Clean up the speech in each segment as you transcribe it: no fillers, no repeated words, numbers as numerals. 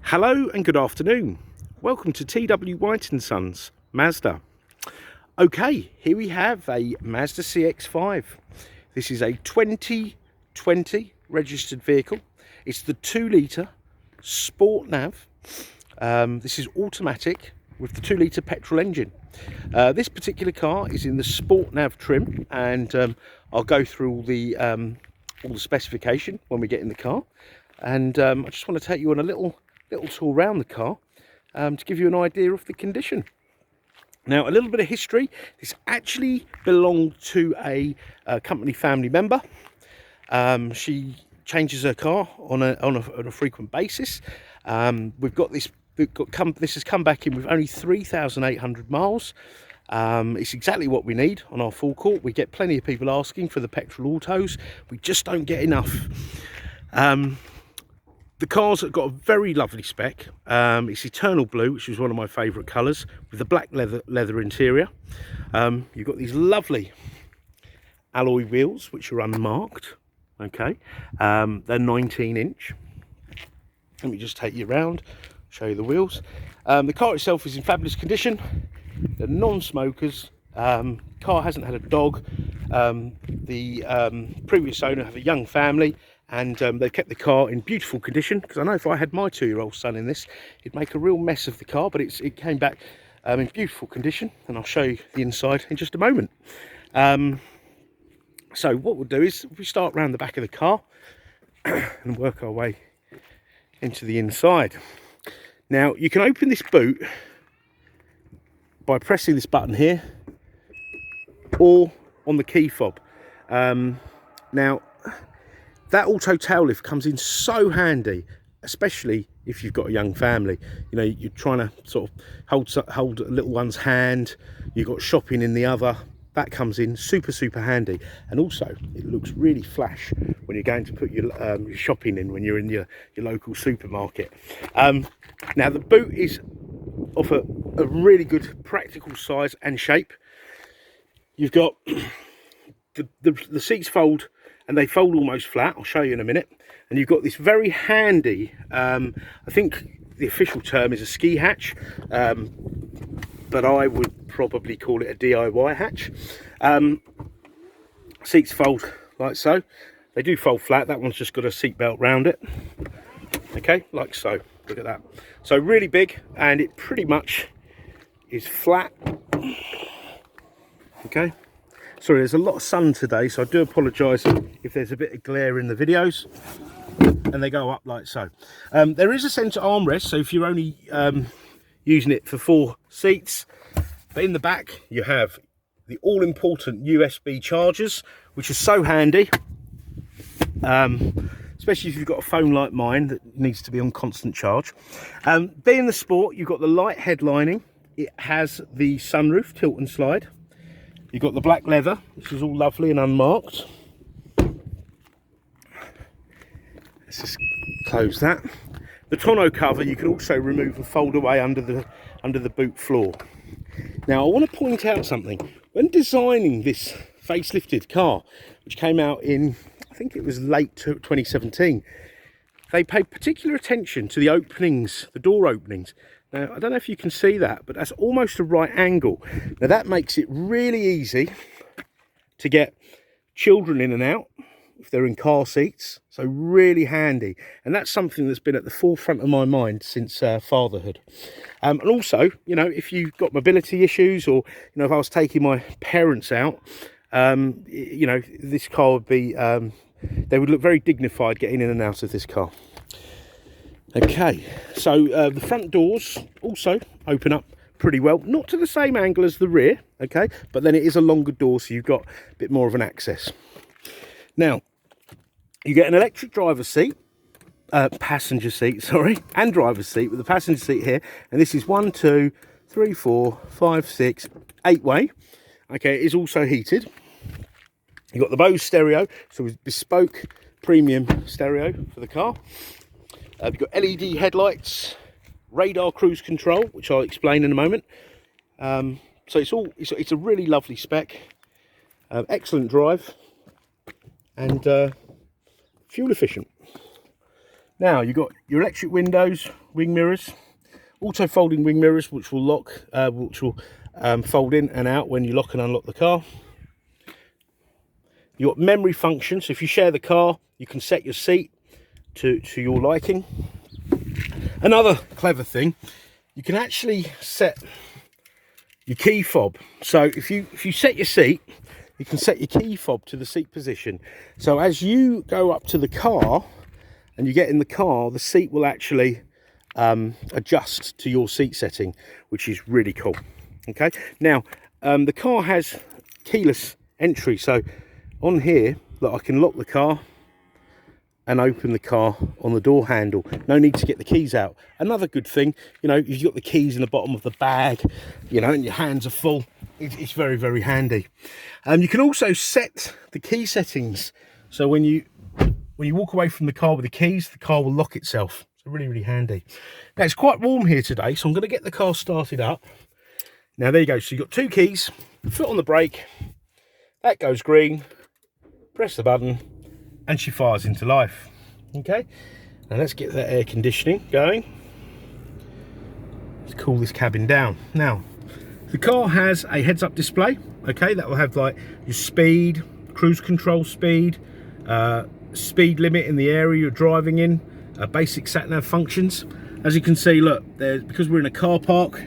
Hello and good afternoon. Welcome to TW White & Sons Mazda. Okay, here we have a Mazda CX-5. This is a 2020 registered vehicle. It's the 2-litre Sport Nav. This is automatic with the 2-litre petrol engine. This particular car is in the Sport Nav trim, and I'll go through all the specification when we get in the car. And I just want to take you on a little tour around the car to give you an idea of the condition. Now, a little bit of history. This actually belonged to a company family member. She changes her car on a frequent basis. This has come back in with only 3,800 miles. It's exactly what we need on our forecourt. We get plenty of people asking for the petrol autos. We just don't get enough. The car's got a very lovely spec. It's eternal blue, which is one of my favourite colours, with the black leather interior. You've got these lovely alloy wheels, which are unmarked. Okay, they're 19-inch. Let me just take you around, show you the wheels. The car itself is in fabulous condition. They're non-smokers. Car hasn't had a dog. The previous owner had a young family, and they've kept the car in beautiful condition, because I know if I had my 2-year-old son in this, he'd make a real mess of the car, but it came back in beautiful condition, and I'll show you the inside in just a moment. So what we'll do is we start around the back of the car and work our way into the inside. Now, you can open this boot by pressing this button here or on the key fob. Now, that auto tail lift comes in so handy, especially if you've got a young family. You know, you're trying to sort of hold a little one's hand, you've got shopping in the other. That comes in super handy, and also it looks really flash when you're going to put your shopping in when you're in your local supermarket. Now, the boot is of a really good practical size and shape. You've got the seats fold, and they fold almost flat. I'll show you in a minute. And you've got this very handy, I think the official term is a ski hatch, but I would probably call it a DIY hatch. Seats fold like so. They do fold flat. That one's just got a seat belt round it. Okay, like so. Look at that. So really big, and it pretty much is flat. Okay. Sorry, there's a lot of sun today, so I do apologise if there's a bit of glare in the videos. And they go up like so. There is a centre armrest, so if you're only using it for 4 seats. But in the back, you have the all-important USB chargers, which are so handy. Especially if you've got a phone like mine that needs to be on constant charge. Being the Sport, you've got the light headlining. It has the sunroof, tilt and slide. You've got the black leather, which is all lovely and unmarked. Let's just close that. The tonneau cover you can also remove and fold away under the boot floor. Now, I want to point out something. When designing this facelifted car, which came out in, I think it was late 2017, they paid particular attention to the openings, the door openings. Now, I don't know if you can see that, but that's almost a right angle. Now, that makes it really easy to get children in and out if they're in car seats. So really handy. And that's something that's been at the forefront of my mind since fatherhood. And also, you know, if you've got mobility issues, or, you know, if I was taking my parents out, you know, this car would be, they would look very dignified getting in and out of this car. Okay, so the front doors also open up pretty well, not to the same angle as the rear, okay, but then it is a longer door, so you've got a bit more of an access. Now, you get an electric driver's seat, passenger seat, sorry, and driver's seat, with the passenger seat here, and this is 1, 2, 3, 4, 5, 6, 8-way. Okay, it is also heated. You've got the BOSE stereo, so it's bespoke premium stereo for the car. You've got LED headlights, radar cruise control, which I'll explain in a moment. So it's a really lovely spec, excellent drive, and fuel efficient. Now you've got your electric windows, wing mirrors, auto folding wing mirrors, which will lock, fold in and out when you lock and unlock the car. You've got memory function, so if you share the car, you can set your seat to your liking. Another clever thing, you can actually set your key fob. So if you set your seat, you can set your key fob to the seat position. So as you go up to the car and you get in the car, the seat will actually adjust to your seat setting, which is really cool. Okay, now the car has keyless entry, so on here, look, I can lock the car and open the car on the door handle. No need to get the keys out. Another good thing, you know, if you've got the keys in the bottom of the bag, you know, and your hands are full, it's very, very handy. You can also set the key settings. So when you walk away from the car with the keys, the car will lock itself. So really, really handy. Now, it's quite warm here today, so I'm going to get the car started up. Now, there you go. So you've got 2 keys, foot on the brake, that goes green, press the button, and she fires into life. Okay, now let's get that air conditioning going. Let's cool this cabin down. Now, the car has a heads-up display. Okay, that will have like your speed, cruise control speed, speed limit in the area you're driving in, basic sat nav functions. As you can see, look, because we're in a car park,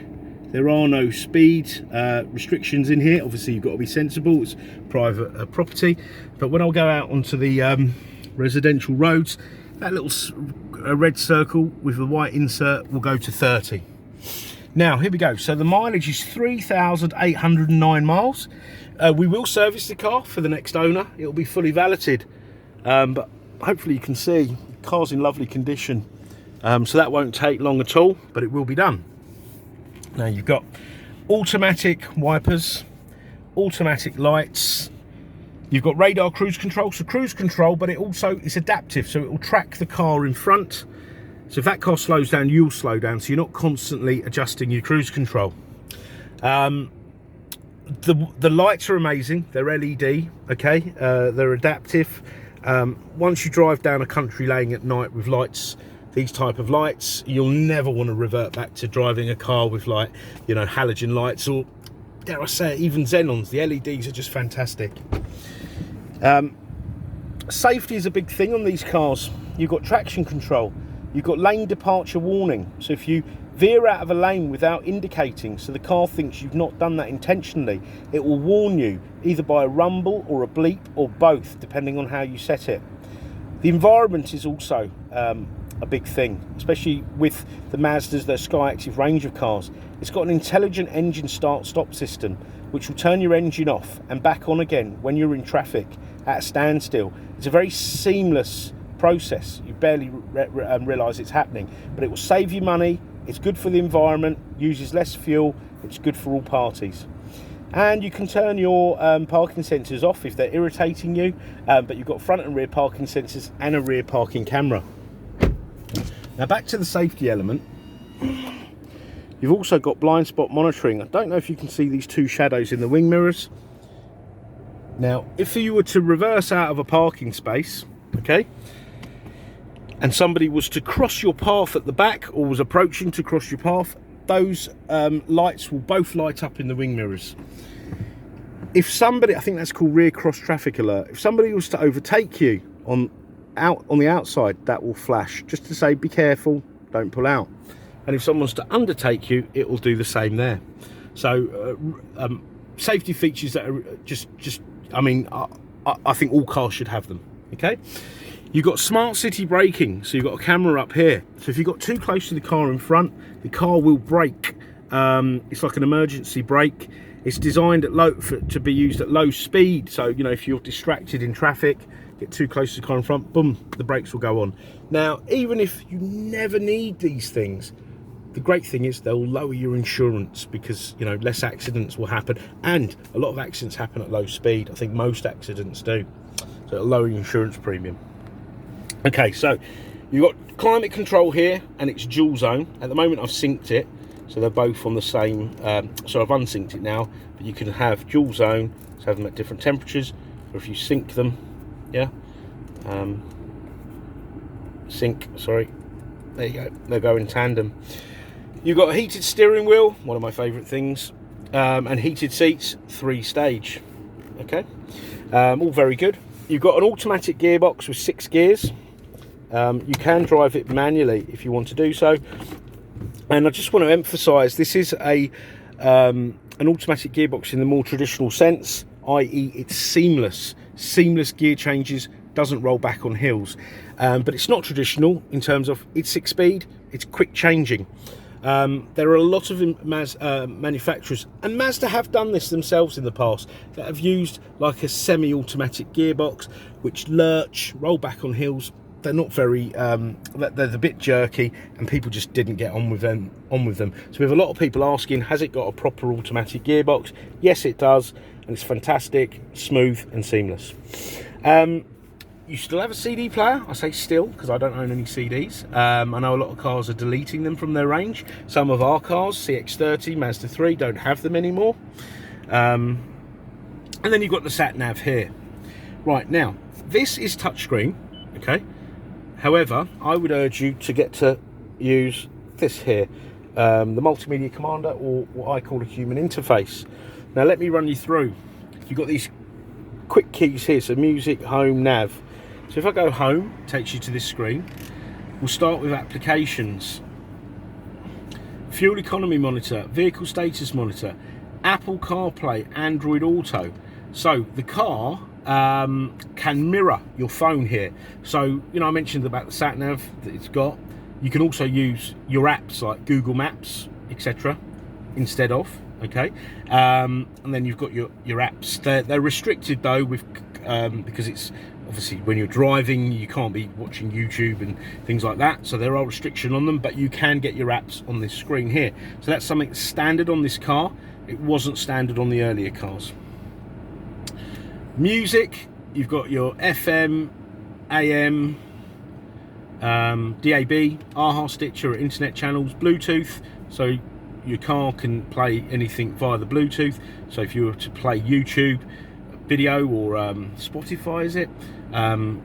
there are no speed restrictions in here. Obviously, you've got to be sensible. It's private property. But when I'll go out onto the residential roads, that little red circle with the white insert will go to 30. Now, here we go. So the mileage is 3,809 miles. We will service the car for the next owner. It'll be fully valeted. But hopefully you can see the car's in lovely condition. So that won't take long at all, but it will be done. Now you've got automatic wipers, automatic lights, you've got radar cruise control, so cruise control, but it also is adaptive, so it will track the car in front. So if that car slows down, you'll slow down, so you're not constantly adjusting your cruise control. The lights are amazing, they're LED, okay, they're adaptive. Once you drive down a country lane at night with lights, these type of lights, you'll never want to revert back to driving a car with, like, you know, halogen lights, or dare I say it, even xenons. The LEDs are just fantastic. Safety is a big thing on these cars. You've got traction control, you've got lane departure warning, so if you veer out of a lane without indicating, so the car thinks you've not done that intentionally, it will warn you either by a rumble or a bleep or both, depending on how you set it. The environment is also a big thing, especially with the Mazdas, their SKYACTIV range of cars. It's got an intelligent engine start-stop system, which will turn your engine off and back on again when you're in traffic at a standstill. It's a very seamless process. You barely realise it's happening, but it will save you money. It's good for the environment, uses less fuel. It's good for all parties. And you can turn your parking sensors off if they're irritating you, but you've got front and rear parking sensors and a rear parking camera. Now back to the safety element, you've also got blind spot monitoring. I don't know if you can see these 2 shadows in the wing mirrors. Now, if you were to reverse out of a parking space, okay, and somebody was to cross your path at the back or was approaching to cross your path, those lights will both light up in the wing mirrors. If somebody, I think that's called rear cross traffic alert, if somebody was to overtake you on the outside, that will flash just to say be careful, don't pull out. And if someone's to undertake you, it will do the same there. So safety features that are just I mean, I think all cars should have them. Okay, you've got smart city braking, so you've got a camera up here, so if you got too close to the car in front, the car will brake. It's like an emergency brake. It's designed at to be used at low speed, so you know, if you're distracted in traffic, get too close to the car in front, boom, the brakes will go on. Now, even if you never need these things, the great thing is they'll lower your insurance, because you know, less accidents will happen, and a lot of accidents happen at low speed. I think most accidents do, so it'll lower your insurance premium. Okay, so you've got climate control here, and it's dual zone. At the moment I've synced it, so they're both on the same, so I've unsynced it now, but you can have dual zone, so have them at different temperatures, or if you sync them, yeah, sync, sorry. There you go, they go in tandem. You've got a heated steering wheel, one of my favourite things, and heated seats, 3-stage. Okay, all very good. You've got an automatic gearbox with 6 gears. You can drive it manually if you want to do so. And I just want to emphasise, this is an automatic gearbox in the more traditional sense, i.e. it's seamless gear changes, doesn't roll back on hills. But it's not traditional in terms of it's 6-speed, it's quick changing. There are a lot of manufacturers, and Mazda have done this themselves in the past, that have used like a semi-automatic gearbox, which lurch, roll back on hills. They're not very, they're a bit jerky, and people just didn't get on with them. So we have a lot of people asking, has it got a proper automatic gearbox? Yes, it does, and it's fantastic, smooth and seamless. You still have a CD player. I say still because I don't own any CDs. I know a lot of cars are deleting them from their range. Some of our cars, CX-30, Mazda 3, don't have them anymore. And then you've got the sat nav here. Right, now this is touchscreen, okay? However, I would urge you to get to use this here, the Multimedia Commander, or what I call a human interface. Now let me run you through. You've got these quick keys here, so music, home, nav. So if I go home, it takes you to this screen. We'll start with applications. Fuel economy monitor, vehicle status monitor, Apple CarPlay, Android Auto. So the car can mirror your phone here. So, you know, I mentioned about the sat nav that it's got. You can also use your apps like Google Maps, etc. instead of, okay? And then you've got your apps. They're restricted though, with because it's obviously when you're driving, you can't be watching YouTube and things like that. So there are restrictions on them, but you can get your apps on this screen here. So that's something standard on this car. It wasn't standard on the earlier cars. Music, you've got your FM, AM, DAB, AHA, Stitcher, internet channels, Bluetooth. So your car can play anything via the Bluetooth. So if you were to play YouTube video or Spotify, is it?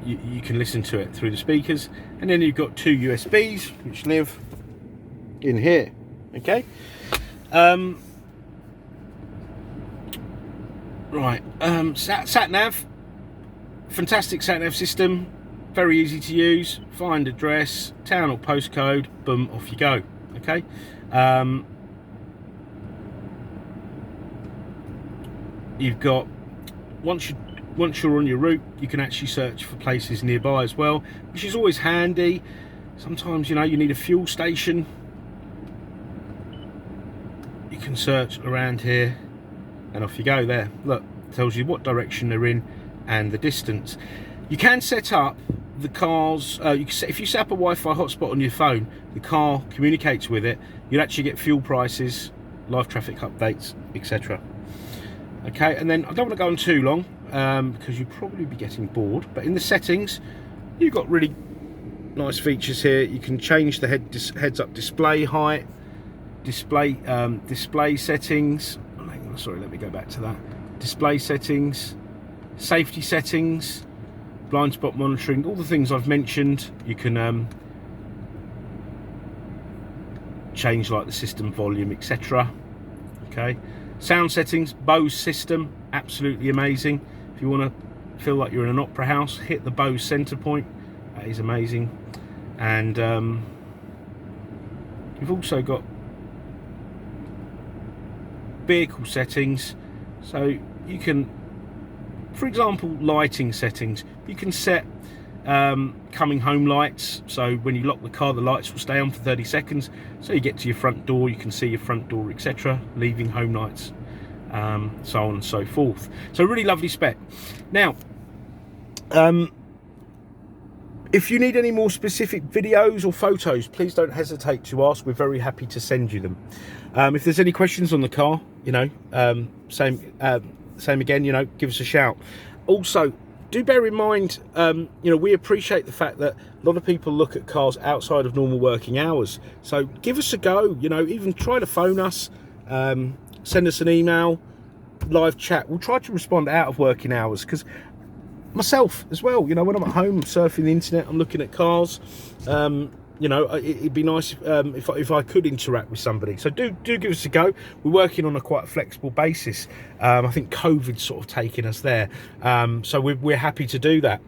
You can listen to it through the speakers. And then you've got 2 USBs which live in here. Okay. Right. Sat nav. Fantastic sat nav system. Very easy to use. Find address, town or postcode. Boom, off you go. Okay. You've got once you're on your route, you can actually search for places nearby as well, which is always handy. Sometimes, you know, you need a fuel station. You can search around here and off you go. There, look, tells you what direction they're in and the distance. You can set up the cars, if you set up a Wi-Fi hotspot on your phone, the car communicates with it. You'll actually get fuel prices, live traffic updates, etc. Okay, and then I don't want to go on too long because you'll probably be getting bored, but in the settings you've got really nice features here. You can change the heads-up display height, display settings. Sorry, let me go back to that. Display settings, safety settings, blind spot monitoring, all the things I've mentioned. You can change like the system volume, etc. Okay, sound settings, BOSE system, absolutely amazing. If you want to feel like you're in an opera house, hit the BOSE center point. That is amazing. And you've also got vehicle settings, so you can, for example, lighting settings. You can set coming home lights, so when you lock the car, the lights will stay on for 30 seconds, so you get to your front door, you can see your front door, etc. Leaving home lights, so on and so forth. So really lovely spec. Now if you need any more specific videos or photos, please don't hesitate to ask. We're very happy to send you them. If there's any questions on the car, you know, same again, you know, give us a shout. Also, do bear in mind, you know, we appreciate the fact that a lot of people look at cars outside of normal working hours. So give us a go, you know, even try to phone us, send us an email, live chat. We'll try to respond out of working hours, because myself as well. You know, when I'm at home surfing the internet, I'm looking at cars. You know, it'd be nice if I could interact with somebody. So do give us a go. We're working on a quite flexible basis. I think COVID's sort of taken us there, so we're happy to do that.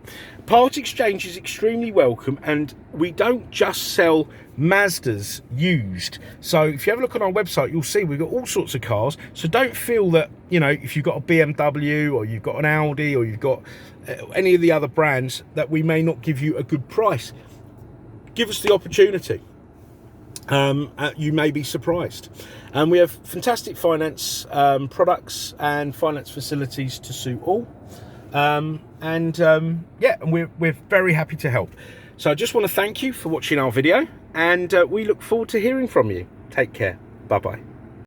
Part exchange is extremely welcome, and we don't just sell Mazdas used. So if you have a look on our website, you'll see we've got all sorts of cars. So don't feel that, you know, if you've got a BMW or you've got an Audi or you've got any of the other brands, that we may not give you a good price. Give us the opportunity. You may be surprised. And we have fantastic finance products and finance facilities to suit all. Yeah, and we're very happy to help. So I just want to thank you for watching our video, and we look forward to hearing from you. Take care. Bye-bye.